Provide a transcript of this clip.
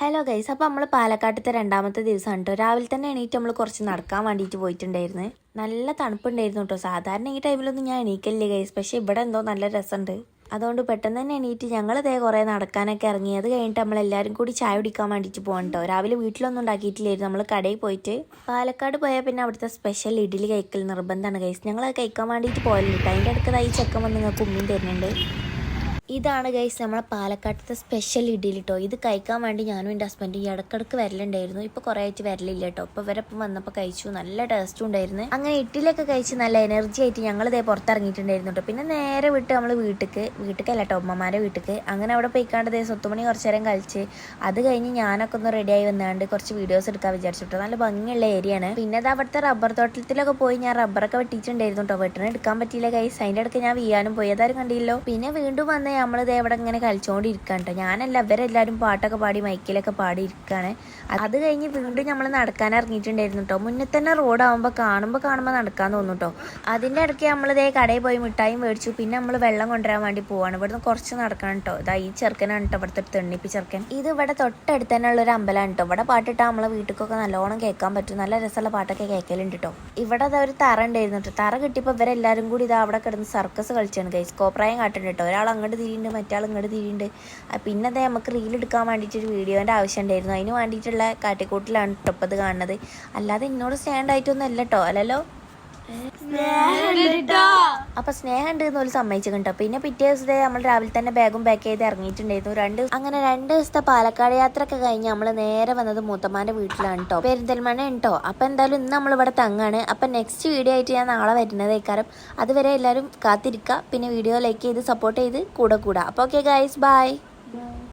Hello guys, അപ്പോൾ നമ്മൾ പാലക്കാട്ടത്തെ രണ്ടാമത്തെ ദിവസമാണ് കേട്ടോ. രാവിലെ തന്നെ എണീറ്റ് നമ്മൾ കുറച്ച് നടക്കാൻ വേണ്ടിയിട്ട് പോയിട്ടുണ്ടായിരുന്നു. നല്ല തണുപ്പുണ്ടായിരുന്നു കേട്ടോ. സാധാരണ ഈ ടൈമിലൊന്നും ഞാൻ എണീക്കല്ലേ ഗൈസ്, പക്ഷേ ഇവിടെ എന്തോ നല്ല രസമുണ്ട്. അതുകൊണ്ട് പെട്ടെന്ന് തന്നെ എണീറ്റ് ഞങ്ങൾ ഇതേ കുറേ നടക്കാനൊക്കെ ഇറങ്ങി. അത് കഴിഞ്ഞിട്ട് നമ്മളെല്ലാവരും കൂടി ചായ കുടിക്കാൻ വേണ്ടിയിട്ട് പോകാൻ കേട്ടോ. രാവിലെ വീട്ടിലൊന്നും ഉണ്ടാക്കിയിട്ടില്ലായിരുന്നു. നമ്മൾ കടയിൽ പോയിട്ട് പാലക്കാട് പോയാൽ പിന്നെ അവിടുത്തെ സ്പെഷ്യൽ ഇഡ്ഡലി കഴിക്കൽ നിർബന്ധമാണ് ഗൈസ്. ഞങ്ങൾ കഴിക്കാൻ വേണ്ടിയിട്ട് പോയല്ലോ. അതിൻ്റെ അടുത്തതായി ചെക്കൻ വന്ന് നിങ്ങൾക്ക് ഉമ്മയും തരുന്നുണ്ട്. ഇതാണ് ഗൈസ് നമ്മളെ പാലക്കാട്ടത്തെ സ്പെഷ്യൽ ഇഡ്ഡലി കേട്ടോ. ഇത് കഴിക്കാൻ വേണ്ടി ഞാനും എൻ്റെ ഹസ്ബൻഡും ഈ ഇടക്കിടക്ക് വരലുണ്ടായിരുന്നു. ഇപ്പോൾ കുറേ ആയിട്ട് വരലില്ല കേട്ടോ. ഇപ്പോൾ ഇവരപ്പം വന്നപ്പോൾ കഴിച്ചു, നല്ല ടേസ്റ്റും ഉണ്ടായിരുന്നു. അങ്ങനെ ഇഡ്ഡലിയൊക്കെ കഴിച്ച് നല്ല എനർജി ആയിട്ട് ഞങ്ങൾ ഇതേ പുറത്തിറങ്ങിയിട്ടുണ്ടായിരുന്നു കേട്ടോ. പിന്നെ നേരെ വിട്ട് നമ്മൾ വീട്ടിലേക്കല്ല കേട്ടോ, ഉമ്മമാരെ വീട്ടിലേക്ക്. അങ്ങനെ അവിടെ പോയിക്കാണ്ട് ദേ സ്വത്തുമണി കുറച്ച് നേരം കളിച്ച് അത് കഴിഞ്ഞ് ഞാനൊക്കെ ഒന്ന് റെഡിയായി വന്നാണ്ട് കുറച്ച് വീഡിയോസ് എടുക്കാൻ വിചാരിച്ചിട്ടോ. നല്ല ഭംഗിയുള്ള ഏരിയയാണ്. പിന്നെ അത് അവിടുത്തെ റബ്ബർ തോട്ടത്തിലൊക്കെ പോയി ഞാൻ റബ്ബറൊക്കെ വെട്ടിയിട്ടുണ്ടായിരുന്നു കേട്ടോ. വെട്ടണം എടുക്കാൻ പറ്റിയില്ല ഗൈസ്. അതിൻ്റെ ഇടയ്ക്ക് ഞാൻ വീഴാനും പോയി, അതാരും കണ്ടില്ലോ. പിന്നെ വീണ്ടും വന്ന് നമ്മളിത് എവിടെ ഇങ്ങനെ കളിച്ചുകൊണ്ടിരിക്കുകയാണ് കേട്ടോ. ഞാനല്ല, ഇവരെല്ലാവരും പാട്ടൊക്കെ പാടി മൈക്കിലൊക്കെ പാടി ഇരിക്കുകയാണ്. അത് കഴിഞ്ഞ് വീണ്ടും നമ്മൾ നടക്കാൻ ഇറങ്ങിയിട്ടുണ്ടായിരുന്നു കേട്ടോ. മുന്നേ തന്നെ റോഡാകുമ്പോൾ കാണുമ്പോൾ നടക്കാൻ തോന്നും കേട്ടോ. അതിൻ്റെ ഇടയ്ക്ക് നമ്മളിതേ കടയിൽ പോയി മിഠായും മേടിച്ചു. പിന്നെ നമ്മൾ വെള്ളം കൊണ്ടുവരാൻ വേണ്ടി പോവാണ്. ഇവിടുന്ന് കുറച്ച് നടക്കണം കേട്ടോ. ഇതാ ഈ ചെറുക്കനാണ് കേട്ടോ, ഇവിടുത്തെ ഒരു തെണ്ണിപ്പി ചെറുക്കൻ. ഇത് ഇവിടെ തൊട്ടടുത്ത് തന്നെ ഉള്ളൊരു അമ്പലമാണ് കേട്ടോ. ഇവിടെ പാട്ടിട്ടാൽ നമ്മളെ വീട്ടിലേക്കൊക്കെ നല്ലോണം കേൾക്കാൻ പറ്റും. നല്ല രസമുള്ള പാട്ടൊക്കെ കേൾക്കലുണ്ട് കേട്ടോ. ഇവിടെ അതാ ഒരു തറ ഉണ്ടായിരുന്നു കേട്ടോ. തറ കിട്ടിയപ്പോൾ ഇവരെല്ലാവരും കൂടി ഇതാ അവിടെ കിടന്ന് സർക്കസ് കളിച്ചാണ് ഗൈസ്. കോപ്രായം കാട്ടുന്നുണ്ട് കേട്ടോ. ഒരാൾ അങ്ങോട്ട് തിരിയുണ്ട്, മറ്റാൾ ഇങ്ങോട്ട് തിരിയുണ്ട്. പിന്നെ അതേ നമുക്ക് റീൽ എടുക്കാൻ വേണ്ടിയിട്ടൊരു വീഡിയോൻ്റെ ആവശ്യം ഉണ്ടായിരുന്നു. അതിന് വേണ്ടിയിട്ടുള്ള കാട്ടിക്കൂട്ടിലാണ് കേട്ടോ ഇപ്പോൾ ഇത് കാണുന്നത്. അല്ലാതെ എന്നോട് സ്റ്റാൻഡ് ആയിട്ടൊന്നും അല്ല കേട്ടോ. അല്ലല്ലോ, അപ്പൊ സ്നേഹം ഉണ്ട് എന്ന് പോലും സമ്മതിച്ചു കേട്ടോ. പിന്നെ പിറ്റേ ദിവസത്തെ നമ്മൾ രാവിലെ തന്നെ ബാഗും പാക്ക് ചെയ്ത് ഇറങ്ങിയിട്ടുണ്ടായിരുന്നു. അങ്ങനെ 2 ദിവസത്തെ പാലക്കാട് യാത്ര ഒക്കെ കഴിഞ്ഞ് നമ്മൾ നേരെ വന്നത് മൂത്തമ്മാന്റെ വീട്ടിലാണ് കേട്ടോ. പെരിന്തൽമണ്ണ ഉണ്ടോ. അപ്പൊ എന്തായാലും ഇന്ന് നമ്മളിവിടെ തങ്ങാണ്. അപ്പൊ നെക്സ്റ്റ് വീഡിയോ ആയിട്ട് ഞാൻ നാളെ വരുന്നതേക്കാരം. അതുവരെ എല്ലാവരും കാത്തിരിക്കുക. പിന്നെ വീഡിയോ ലൈക്ക് ചെയ്ത് സപ്പോർട്ട് ചെയ്ത് കൂടെ. അപ്പൊ ഓക്കെ ഗൈസ്, ബൈ.